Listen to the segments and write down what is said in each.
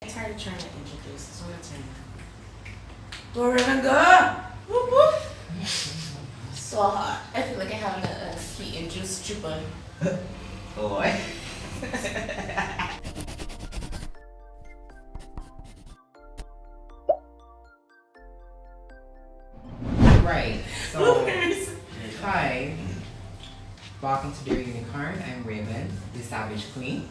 Trying to introduce. It's my turn. Go, Raven, go! Whoop, whoop. So hot. I feel like I'm having a heat induced triple. Oh, Right. So, hi. Welcome to Dear Unicorn. I'm Raven, the Savage Queen.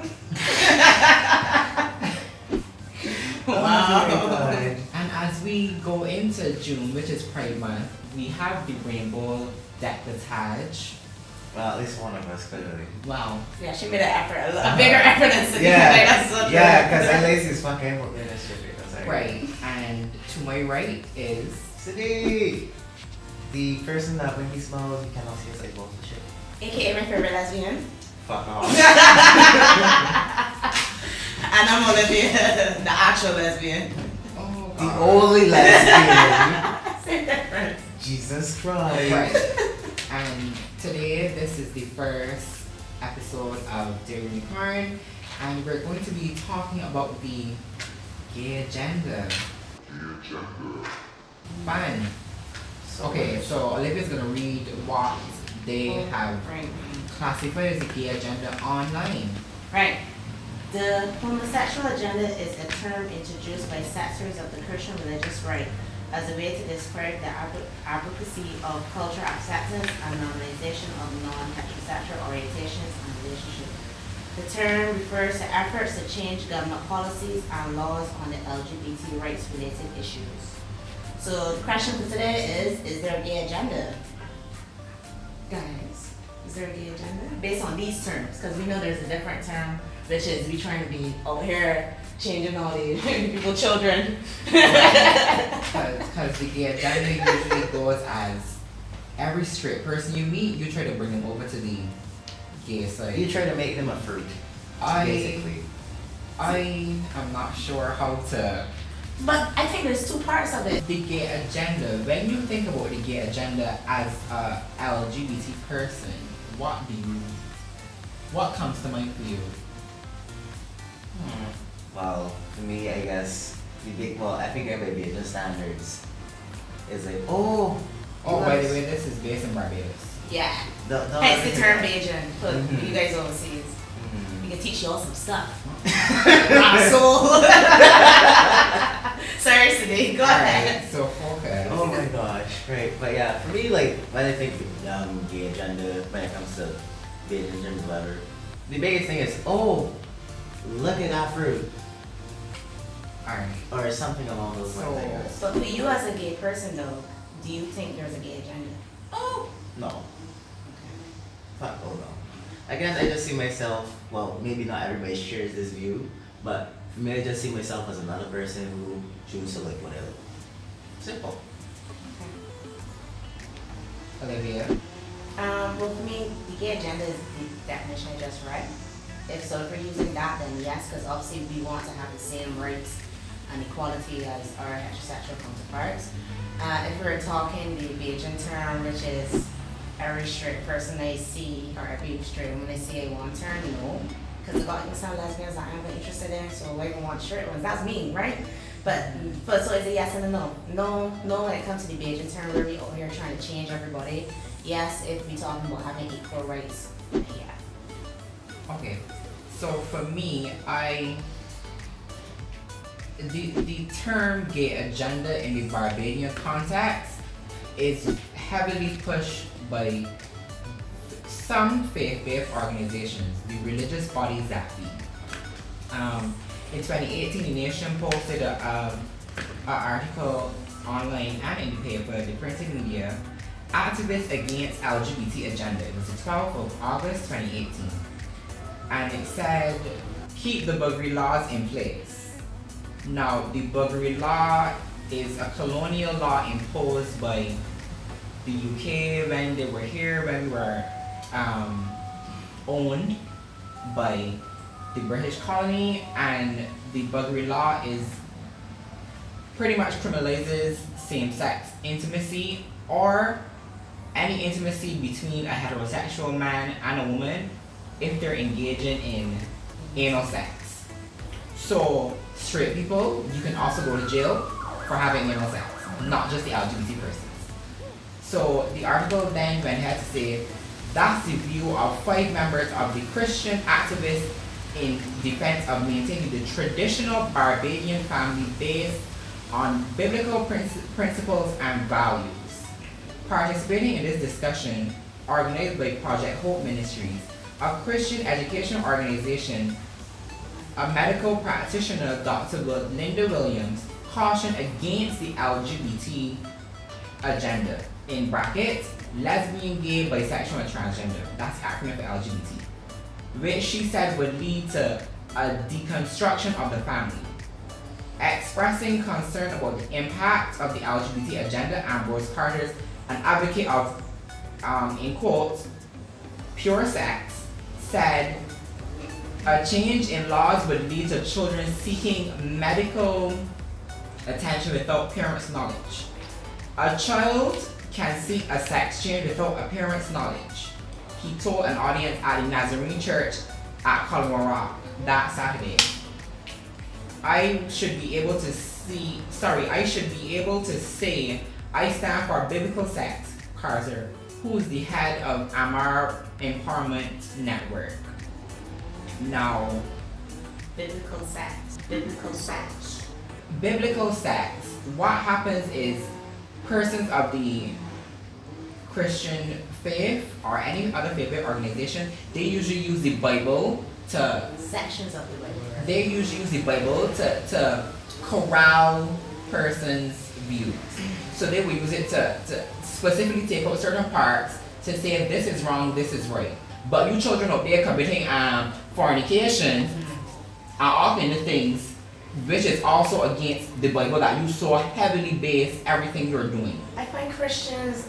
wow. And as we go into June, which is Pride Month, we have the rainbow decolletage. Well, at least one of us clearly. Wow. Yeah, she made an effort, a bigger effort than Cindy. Yeah, because I lazy as fucking with this shit. Right. And to my right is Cindy, the person that when he smiles, you cannot see his eyeballs and shit. AKA my favorite lesbian. Fuck off. And I'm Olivia, the actual lesbian. oh, The only lesbian. Same difference. Jesus Christ. Right. And today, this is the first episode of Dear Unicorn, and we're going to be talking about the gay agenda. Fun. Okay, so Olivia's gonna read what they have classified as the gay agenda online. Right. The homosexual agenda is a term introduced by sectors of the Christian religious right as a way to describe the advocacy of cultural acceptance and normalization of non-heterosexual orientations and relationships. The term refers to efforts to change government policies and laws on the LGBT rights related issues. So the question for today is there a gay agenda? Guys, is there a gay agenda? Based on these terms, because we know there's a different term, which is we trying to be over here changing all these people's children. Because the gay agenda usually goes as every straight person you meet, you try to bring them over to the gay side. You try to make them a fruit, basically. I am not sure how to. But I think there's two parts of it. The gay agenda, when you think about the gay agenda as a LGBT person, what comes to mind for you? Well, for me, I guess I think everybody the standards is like, oh, by the way, this is based in Barbados. Yeah. Hence the term Bajan. Put you guys overseas. We can teach you all some stuff. So sorry, Cindy. Go ahead. Right, so focus. Oh my gosh, right. But yeah, for me, like, when I think gay agenda, when it comes to gay agenda, whatever, the biggest thing is, oh, look at that fruit. Alright. Or something along those lines, I guess. But for you as a gay person, though, do you think there's a gay agenda? Oh, no. Fuck, oh no. Again, I just see myself, well, maybe not everybody shares this view, but for me, I just see myself as another person who chooses to like whatever. Simple. Olivia? Well, for me, the gay agenda is the definition I just read. If we're using that, then yes, because obviously we want to have the same rights and equality as our heterosexual counterparts. If we're talking the Bajan term, which is every straight person I see, or every straight woman I see, I want to turn, no. Because I got some lesbians that I'm not interested in, so I even want straight ones. That's me, right? But so is a yes and a no. No when it comes to the Bajan term, where we over here trying to change everybody. Yes, if we talking about having equal rights, yeah. Okay. So for me, the term gay agenda in the Barbadian context is heavily pushed by some faith-based organizations, the religious bodies that be. In 2018, the Nation posted an article online and in the paper, the printed media, Activists Against LGBT Agenda. It was the 12th of August 2018. And it said, keep the buggery laws in place. Now, the buggery law is a colonial law imposed by the UK when they were here, when we were owned by the British colony, and the buggery law is pretty much criminalizes same-sex intimacy or any intimacy between a heterosexual man and a woman if they're engaging in anal sex. So straight people, you can also go to jail for having anal sex, not just the LGBT persons. So the article then went ahead to say, that's the view of 5 members of the Christian activists in defense of maintaining the traditional Barbadian family based on biblical principles and values. Participating in this discussion, organized by Project Hope Ministries, a Christian education organization, a medical practitioner, Dr. Linda Williams, cautioned against the LGBT agenda, in brackets, lesbian, gay, bisexual, and transgender. That's the acronym for LGBT, which she said would lead to a deconstruction of the family. Expressing concern about the impact of the LGBT agenda, Ambrose Carter's an advocate of, in quotes, pure sex, said a change in laws would lead to children seeking medical attention without parents' knowledge. A child can seek a sex change without a parent's knowledge, he told an audience at the Nazarene Church at Colorado Rock that Saturday. I should be able to say I stand for biblical sex, Carter, who is the head of Amar Empowerment Network. Now, Biblical sex. What happens is persons of the Christian faith or any other faith organization, they usually use the Bible to Sections of the Bible. Right? they usually use the Bible to corral persons' views. So they will use it to specifically take out certain parts to say if this is wrong, this is right. But you children out there committing fornication are often the things which is also against the Bible that you so heavily base everything you're doing. I find Christians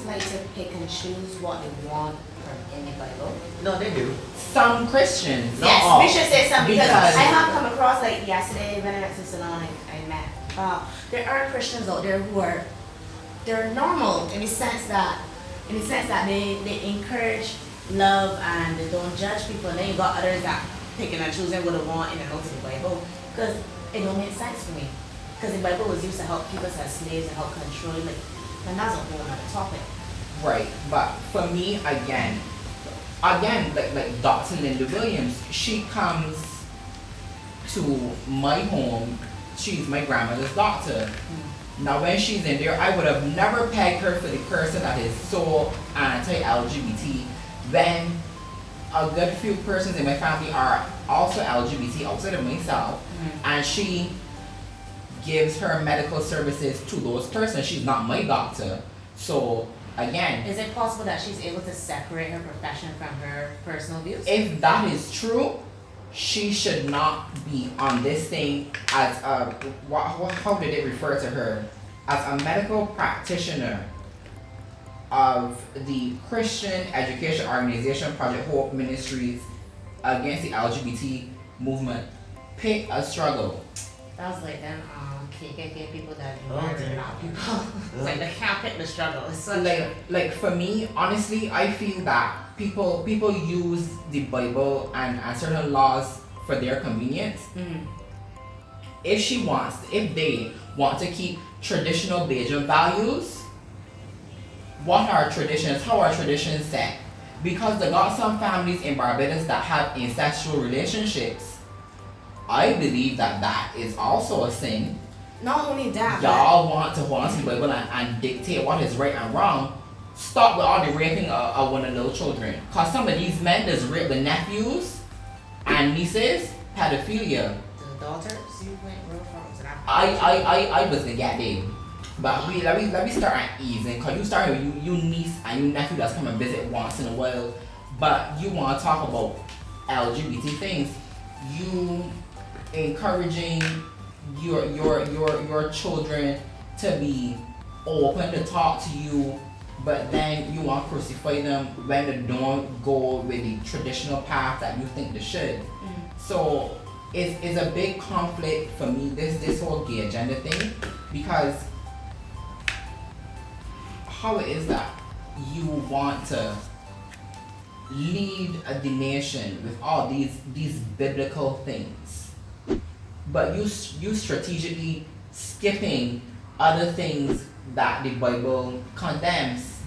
like to pick and choose what they want from in the Bible. No, they do. Some Christians, not Yes, all. we should say some because Because- I have come across like yesterday when I went to salon I met. There are Christians out there who are they're normal in the sense that they encourage love and they don't judge people. And then you got others that picking and choosing what they want in and out of the Bible because it don't make sense for me. Because the Bible was used to help people as slaves and help control and that's a whole other topic. Right, but for me, again, like Dr. Linda Williams, she comes to my home. She's my grandmother's doctor. Now, when she's in there, I would have never pegged her for the person that is so anti-LGBT. When a good few persons in my family are also LGBT outside of myself, and she gives her medical services to those persons. She's not my doctor, so again, Is it possible that she's able to separate her profession from her personal views? if that is true, she should not be on this thing as a, how did it refer to her? As a medical practitioner of the Christian education organization Project Hope Ministries against the LGBT movement. Pick a struggle. That was like them KKK people that Oh, murder damn. a lot of people. It's like they can't pick the struggle. It's such Like for me, honestly, I feel that people use the Bible and certain laws for their convenience. If they want to keep traditional Bajan values, what are traditions? How are traditions set? Because there are some families in Barbados that have incestual relationships. I believe that is also a sin. not only that, Y'all want to hold on to the Bible and dictate what is right and wrong. Stop with all the raping of one of little children. Cause some of these men just rape the nephews and nieces, pedophilia. but the daughters, you went real far to that. I was gonna get there. But let me start at easing, cause you start with you niece and you nephew that's come and visit once in a while. But you wanna talk about LGBT things. You encouraging your children to be open to talk to you, but then you want to crucify them when they don't go with the traditional path that you think they should. So it's a big conflict for me, this whole gay agenda thing, because how it is that you want to lead the nation with all these biblical things, but you strategically skipping other things that the Bible condemns.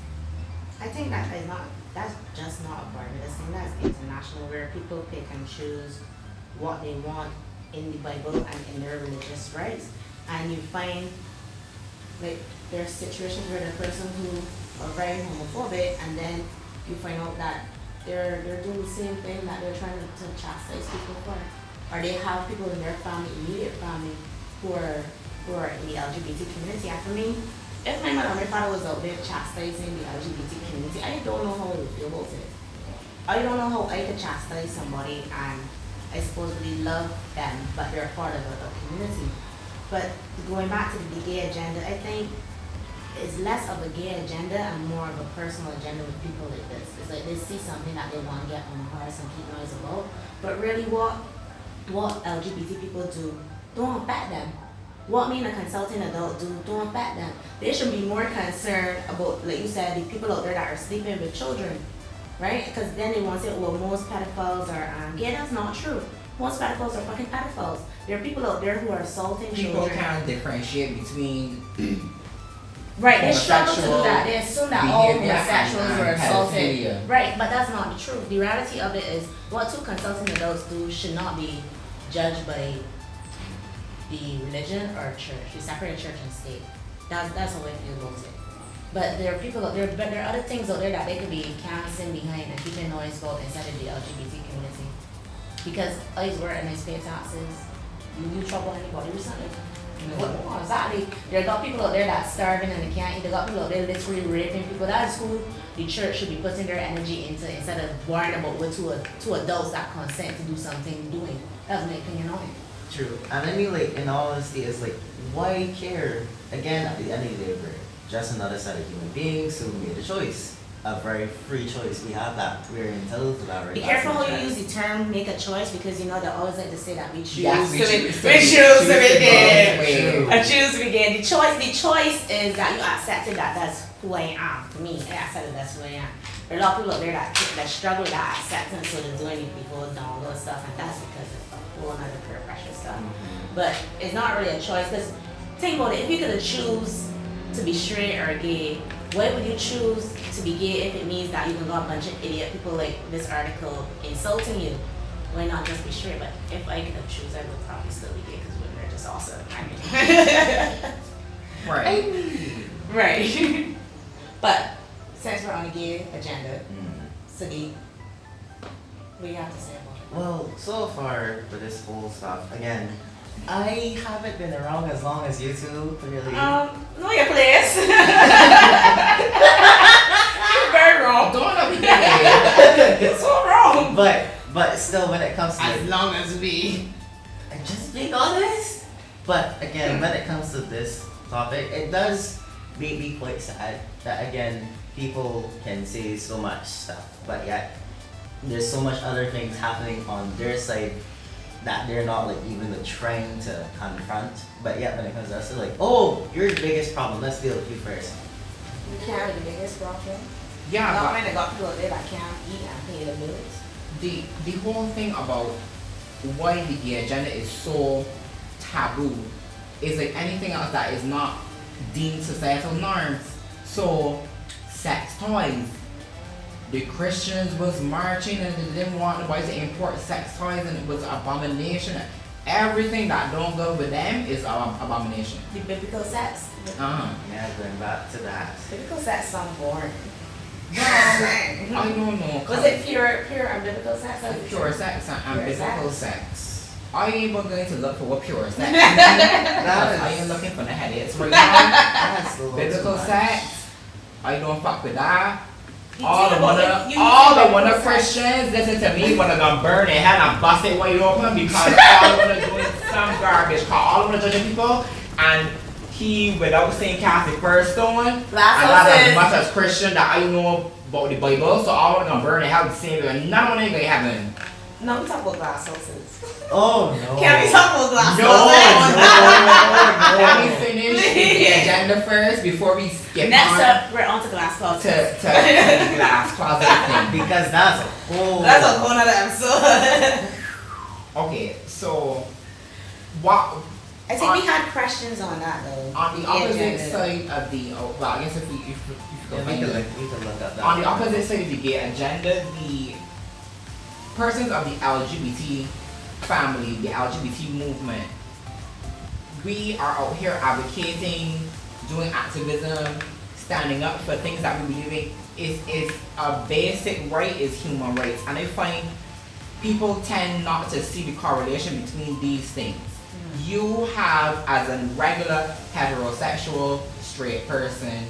I think that's just not a Barbados thing, that's international, where people pick and choose what they want in the Bible and in their religious rights. And you find, like, there's situations where the person who are very homophobic, and then you find out that they're doing the same thing that they're trying to chastise people for. Or they have people in their family, immediate family, who are in the LGBT community. And for me, if my mother or my father was out there chastising the LGBT community, I don't know how I would feel about it. I don't know how I could chastise somebody and I supposedly love them, but they're part of a community. But going back to the gay agenda, I think it's less of a gay agenda and more of a personal agenda with people like this. It's like they see something that they want to get on the hearts and keep noise about. But really what LGBT people do don't affect them. What me and a consulting adult do don't affect them. They should be more concerned about, like you said, the people out there that are sleeping with children, right? Because then they want to say, well, most pedophiles are gay. That's not true. Most pedophiles are fucking pedophiles. There are people out there who are assaulting People children. can't differentiate between Right, they struggle to do homosexual that. They assume that all behavior homosexuals and are assaulted. pedophilia. Right, but that's not the truth. The reality of it is what two consulting adults do should not be judged by the religion or church. We separate church and state. That's how I feel about it. But there are people out there, but there are other things out there that they could be canvassing behind and keeping noise about inside of the LGBT community. Because I work and I pay taxes. You trouble anybody recently? What exactly? There got people out there that's starving and they can't eat. They got people out there literally raping people. That's who the church should be putting their energy into instead of worrying about what two adults that consent to do something doing. That's my opinion on it. True. And I mean, like, in all honesty, it's like, why care? Again, at the end of the day, we're just another set of human beings who made a choice. A very free choice. We have that. We're entitled to that right. Be careful how you use the term "make a choice" because you know they always like to say that we choose Yes, we to choose be gay. True. I choose to be gay. The choice is that you accepted that that's who I am. For me, I accepted that's who I am. There are a lot of people out there that struggle with that acceptance, so they're doing it before download stuff, and that's because of a whole other peer pressure stuff. But it's not really a choice because think about it. If you could choose to be straight or gay, why would you choose to be gay if it means that you can got a bunch of idiot people like this article insulting you? Why not just be straight? But if I could have choose, I would probably still be gay because women are just awesome. Right. Right. But since we're on the gay agenda, Sagi, what do you have to say about it? Well, so far for this whole stuff, again, I haven't been around as long as you two to really. Know your place. You're very wrong. Don't know what It's so wrong. But still, when it comes to As long as we. I'm just being honest. But again, when it comes to this topic, it does make me quite sad that again people can say so much stuff, but yet there's so much other things happening on their side that they're not like even trying to confront. But yet when it comes to us, they're like, oh, you're the biggest problem. Let's deal with you first. We carry the biggest problem. Yeah, Not but when they got people out there that can't eat and pay the bills. the whole thing about why the gay agenda is so taboo is like anything else that is not deemed societal norms. So sex toys. The Christians was marching and they didn't want the boys to import sex toys and it was an abomination. Everything that don't go with them is an abomination. The biblical sex. Yeah, going back to that. Biblical sex sounds boring. I don't know. Was it pure and biblical sex? Pure sex and Pure biblical sex. sex. I ain't even going to look for what pure sex means. That I is- ain't looking for the headaches right now. That's a little Biblical too much. sex, I don't fuck with that. You All think the about wanna, it, you all think the wanna biblical sex- Christians listen to me wanna gonna burn their head and bust it wide open because all they wanna do is some garbage. Cause all they wanna judge people and he without saying cast the first stone. And that's as says- much as Christian that I know about the Bible. So all wanna gonna burn their head the same way and none of them ain't gonna heaven. No, we talk about glass houses. Oh no. Can we talk about glass No, houses? Let me finish the agenda first before we skip Next on up, we're on to glass to houses. the glass closet thing. Because that's a whole. That's a whole nother episode. Okay, so what I think we had questions on that though. on the opposite agenda. side of the well, I guess if you Yeah, go we find can it. look at that. On the opposite side of the gay agenda, the persons of the LGBT family, the LGBT movement, we are out here advocating, doing activism, standing up for things that we believe in is a basic right, is human rights. And I find people tend not to see the correlation between these things. You have, as a regular heterosexual straight person,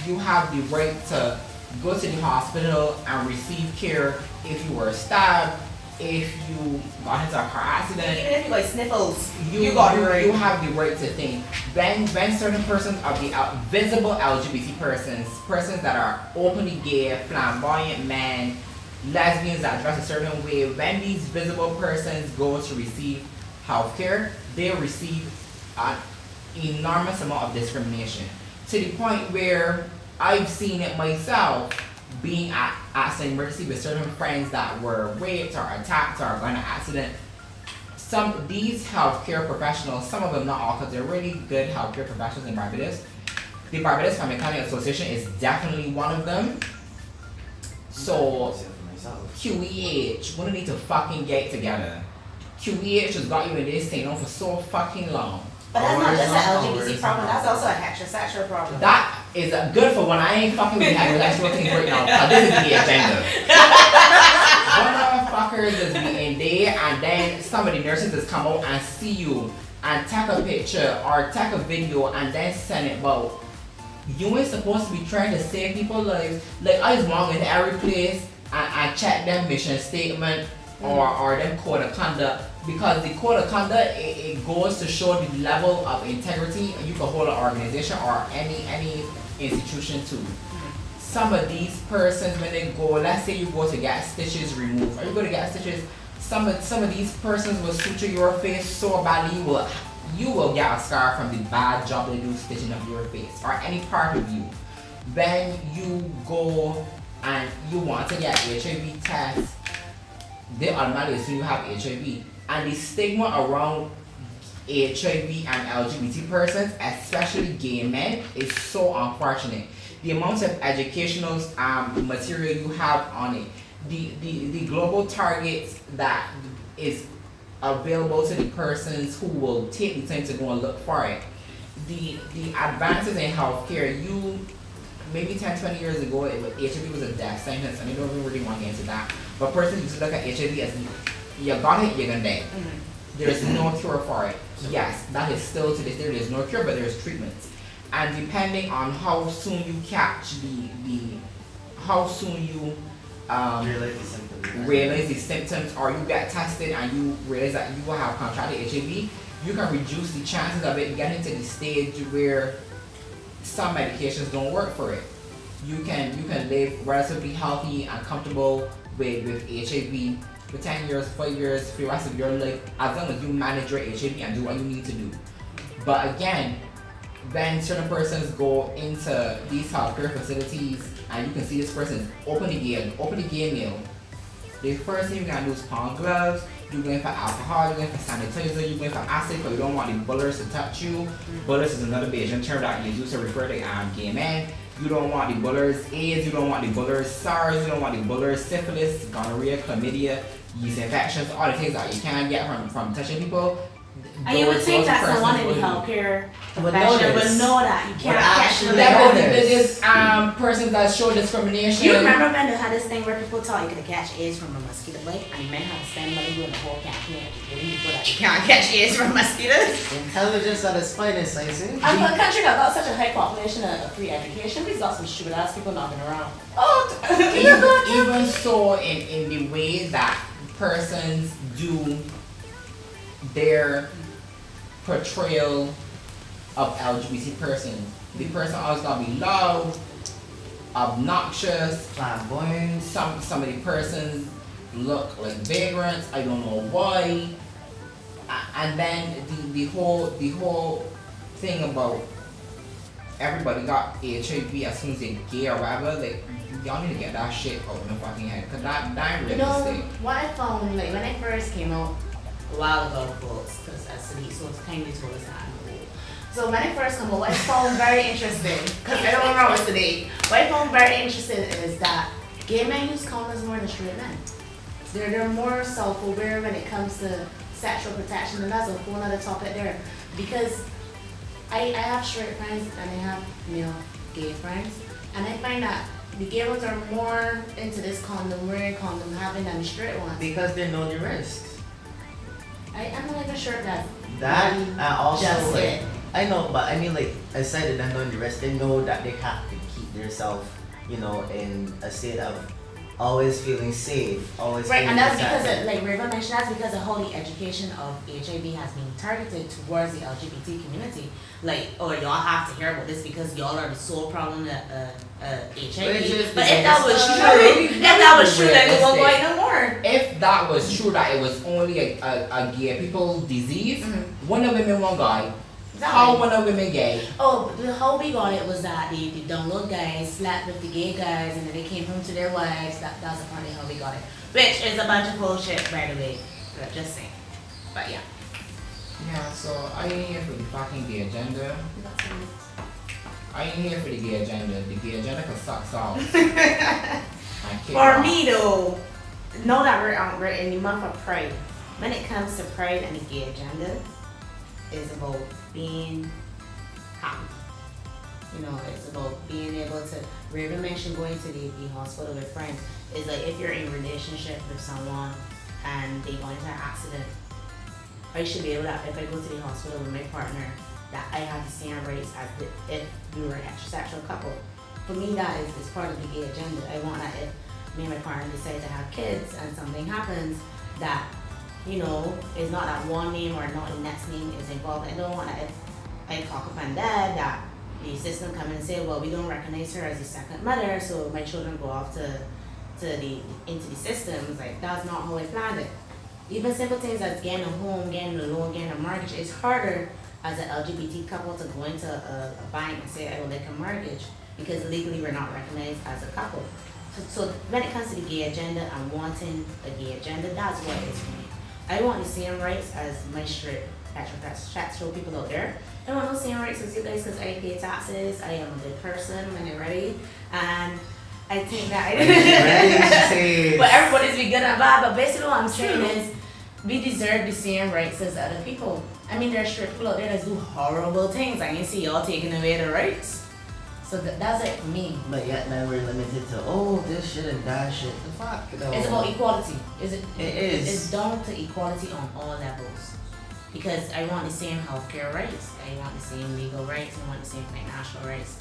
you have the right to go to the hospital and receive care if you were stabbed, if you got into a car accident. Even if you like sniffles, You got the right. You have the right to think. When certain persons of the visible LGBT persons that are openly gay, flamboyant men, lesbians that dress a certain way, when these visible persons go to receive healthcare, they receive an enormous amount of discrimination. To the point where I've seen it myself, being at St. Mercy with certain friends that were raped or attacked or got in an accident. Some these healthcare professionals, some of them, not all, because they're really good healthcare professionals in Barbados. The Barbados Family Planning Association is definitely one of them. So QEH, we need to fucking get together. QEH has got you in this thing on for so fucking long. But that's not just an LGBT problem, that's also a heterosexual problem. That is good for when I ain't fucking with heterosexual things right now, because this is the agenda. One motherfuckers is in there, and then some of the nurses just come out and see you and take a picture or take a video and then send it out. You ain't supposed to be trying to save people's lives. Like, I just walk into every place and check them mission statement or them code of conduct, because the code of conduct it goes to show the level of integrity you can hold an organization or any institution to. Some of these persons, when they go, let's say you go to get stitches removed, or you go to get stitches, some of these persons will suture your face so badly you will get a scar from the bad job they do stitching up your face or any part of you. When you go and you want to get HIV test, they automatically assume you have HIV. And the stigma around HIV and LGBT persons, especially gay men, is so unfortunate. The amount of educational material you have on it, the global targets that is available to the persons who will take the time to go and look for it. The advances in healthcare, maybe 10-20 years ago, HIV was a death sentence, and I don't really want to get into that. But persons used to look at HIV as, you got it, you're gonna die. There's no cure for it. Yes, that is still to this day, there's no cure, but there's treatments. And depending on how soon you catch how soon you realize the symptoms, or you get tested and you realize that you will have contracted HIV, you can reduce the chances of it getting to the stage where some medications don't work for it. You can live relatively healthy and comfortable with HIV for 10 years, 5 years, for the rest of your life, as long as you manage your HIV and do what you need to do. But again, when certain persons go into these healthcare facilities and you can see this person is openly gay male, the first thing you're gonna do is palm gloves, you're going for alcohol, you're going for sanitizer, you're going for acid because you don't want the bullets to touch you. Bullets is another Bayesian term that you use to refer to gay men. You don't want the bullets AIDS, you don't want the bullets SARS, you don't want the bullets syphilis, gonorrhea, chlamydia, yeast infections, all the things that you can get from touching people. And you would think that someone in the healthcare profession would know that you can't actually catch persons that show discrimination. You remember when they had this thing where people thought you could catch AIDS from a mosquito bite, and men had to spend money doing the whole campaign giving people that you can't catch AIDS from mosquitoes? Intelligence at its finest, I see. And for a country that got such a high population of free education, we've got some stupid ass people knocking around. Even so, in the way that persons do their portrayal of LGBT persons, the person always gonna be loud, obnoxious, Flamboyant. some of the persons look like vagrants, I don't know why. And then the whole thing about everybody got HIV as soon as they're gay or whatever, like, y'all need to get that shit out of my fucking head, cause that ain't You know, realistic. what I found, like when I first came out a while ago, folks, because as Sadiq so kindly told us that I'm old. So when I first come over, what I found very interesting, because I don't remember Sadiq, what I found very interesting is that gay men use condoms more than straight men. They're more self-aware when it comes to sexual protection, and that's a whole other topic there. Because I have straight friends and I have male gay friends, and I find that the gay ones are more into this condom, wearing condom, having than the straight ones. Because they know the risk. I'm not even sure that. Also just like, it. I know, but I mean like aside of them knowing the rest, they know that they have to keep themselves, you know, in a state of always feeling safe, always Right, feeling and that's because protected. like Raven mentioned, that's because of how the education of HIV has been targeted towards the LGBT community. Like, or y'all have to hear about this because y'all are the sole problem that HIV. But if that was true, then it won't go no more. If that was true, that it was only a gay people disease, one of women, one guy. How one of women gay? Oh, how we got it was that the download guys slept with the gay guys and then they came home to their wives. That's apparently how we got it. Which is a bunch of bullshit, by the way. Just saying. But yeah. Yeah, so I ain't here for the fucking gay agenda. I ain't here for the gay agenda. The gay agenda can suck sauce. For me though, know that we're in the month of Pride. When it comes to Pride and the gay agenda, is about being happy. You know, it's about being able to, Raven mentioned going to the hospital with friends. It's like if you're in a relationship with someone and they go into an accident, I should be able to, if I go to the hospital with my partner, that I have the same rights as if we were an heterosexual couple. For me, that is part of the gay agenda. I want that if me and my partner decide to have kids and something happens, that, you know, it's not that one name or not the next name is involved. I don't want that if I talk upon dad, that the system come and say, well, we don't recognize her as the second mother, so my children go off into the system. It's like, that's not how I planned it. Even simple things as getting a home, getting a loan, getting a mortgage, it's harder as an LGBT couple to go into a bank and say, I would like a mortgage, because legally we're not recognized as a couple. So when it comes to the gay agenda and wanting a gay agenda, that's what it is for me. I want the same rights as my straight heterosexual people out there. I want those same rights as you guys because I pay taxes, I am a good person when I'm ready, and I think that but everybody's be good and bad, but basically what I'm saying is we deserve the same rights as other people. I mean, there are straight people out there that do horrible things. I can see y'all taking away the rights. So that's it for me. But yet now we're limited to this shit and that shit. The fuck? No. It's about equality. It is. It's down to equality on all levels. Because I want the same healthcare rights. I want the same legal rights. I want the same financial rights.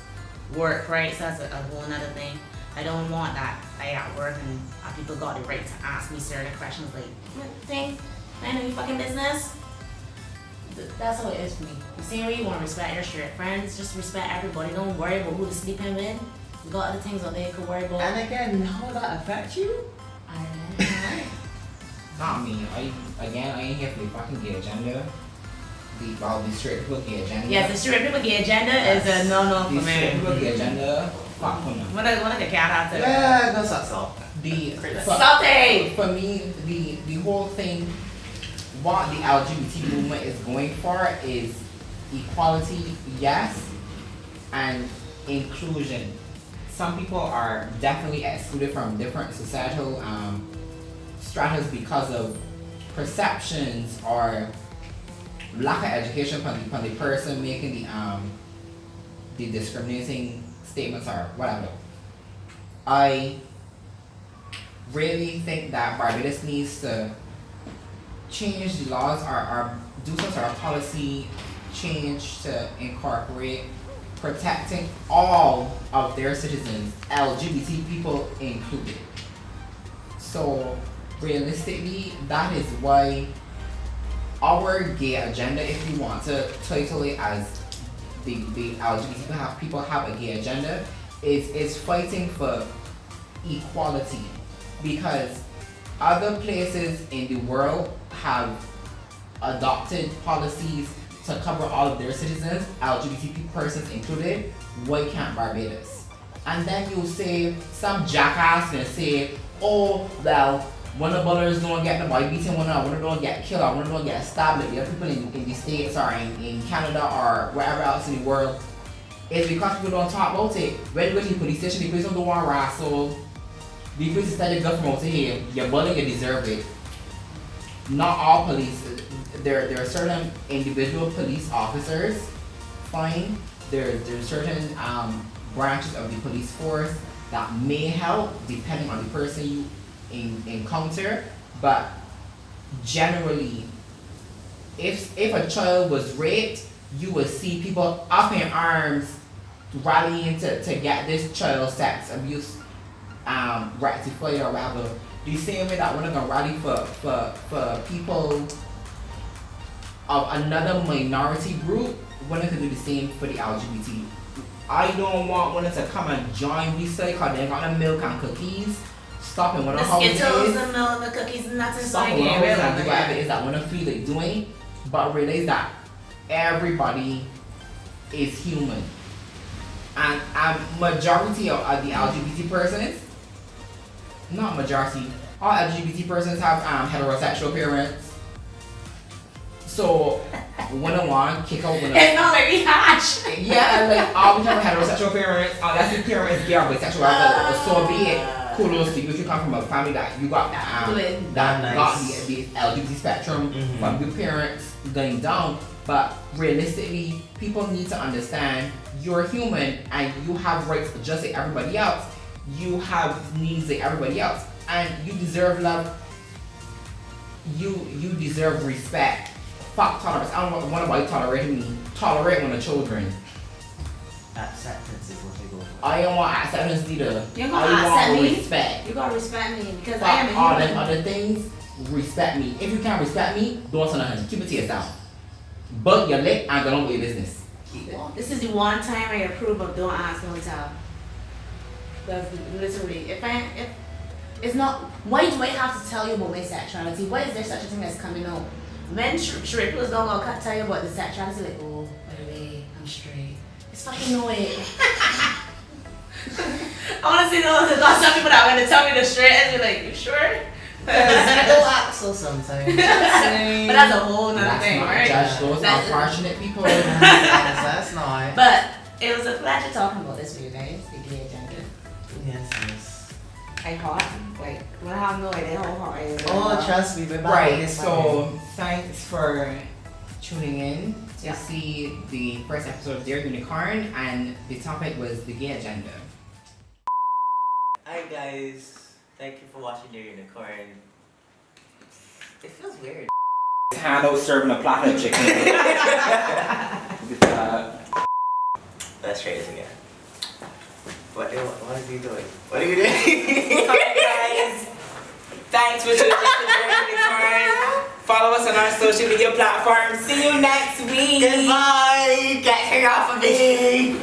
Work rights, that's a whole nother thing. I don't want that I at work and people got the right to ask me certain questions like, thing, I know your fucking business. That's how it is for me. The same way you want to respect your straight friends, just respect everybody. Don't worry about who to sleep in with. You got other things out there you could worry about. And again, how that affect you? I don't know. Not me. I ain't here for the fucking gay agenda. The straight people gay agenda. Yes, the straight people gay agenda is a no-no for The straight me. people gay agenda. Fuck them. What like a cat out there? Yeah, that's not so. Salty! For me, the whole thing, what the LGBT movement is going for is equality, yes, and inclusion. Some people are definitely excluded from different societal stratas because of perceptions or lack of education from the person making the discriminating statements or whatever. I really think that Barbados needs to change the laws or do some sort of policy change to incorporate protecting all of their citizens, LGBT people included. So realistically, that is why our gay agenda, if you want to title it as the LGBT people have a gay agenda, is fighting for equality, because other places in the world have adopted policies to cover all of their citizens, LGBT persons included. Why can't Barbados? And then you'll say, some jackass gonna say, oh, well, One of the brothers don't get the boy beaten, one of them don't get killed, or one of them don't get stabbed, like the other people in the States or in Canada or wherever else in the world, it's because people don't talk about it. When you go to the police station, the police don't want to wrestle. The police tell you go from out here, you're bullying, you deserve it. Not all police, there are certain individual police officers, fine. There's certain branches of the police force that may help depending on the person you encounter, but generally, if a child was raped, you would see people up in arms rallying to get this child sex abuse rectified or whatever. The same way that we're not gonna rally for people of another minority group, we're not gonna do the same for the LGBT. I don't want one to come and join we say because they got the milk and cookies. Stopping one of The the houses. Skittles, the milk, the cookies, nothing Stopping one of the houses and do whatever it is that one of feel like doing, but realize that everybody is human. And a majority of the LGBT persons, not majority, all LGBT persons have heterosexual parents. So when I want kick out when It's not like we hash. yeah, like all we have heterosexual parents, unless your parents gay or bisexual, so be it. Kudos to you if you come from a family that you got that got the LGBT spectrum from your parents going down. But realistically, people need to understand you're human and you have rights just like everybody else. You have needs like everybody else, and you deserve love. You deserve respect. Fuck tolerance. I don't want nobody tolerating me. Tolerate one of the children. Acceptance is what they go for. I don't want acceptance either. You're I gonna accept want me? respect. You gotta respect me because Fuck I am a all human. them other things. Respect me. If you can't respect me, don't say nothing. Keep it to yourself. But your lip and go on with your business. Keep it. This is the one time I approve of don't ask, don't tell. That's literally, if it's not, why do I have to tell you about my sexuality? Why is there such a thing as coming out? Men strippers don't gonna tell you about the sexuality, like, oh, by the way, I'm straight. It's fucking annoying. I wanna see those, got some people that are gonna tell me the straight and be like, you sure? People act so sometimes. But that's a whole nother Let's thing, not right? judge those That's- unfortunate people. That's not. But it was a pleasure talking about this with you guys, the gay agenda. Yes. I hot, like, I have no idea how hot I am. Oh, trust me, we're back. Right, This so thanks for tuning in to Yeah. see the first episode of Dear Unicorn, and the topic was the gay agenda. Hi guys, thank you for watching Dear Unicorn. It feels weird. Hand out serving a platter of chicken. Let's try this again. What is he doing? What are you doing? Hi guys, thanks for tuning in to Dear Unicorn. Follow us on our social media platforms. See you next week. Goodbye! Get her off of me!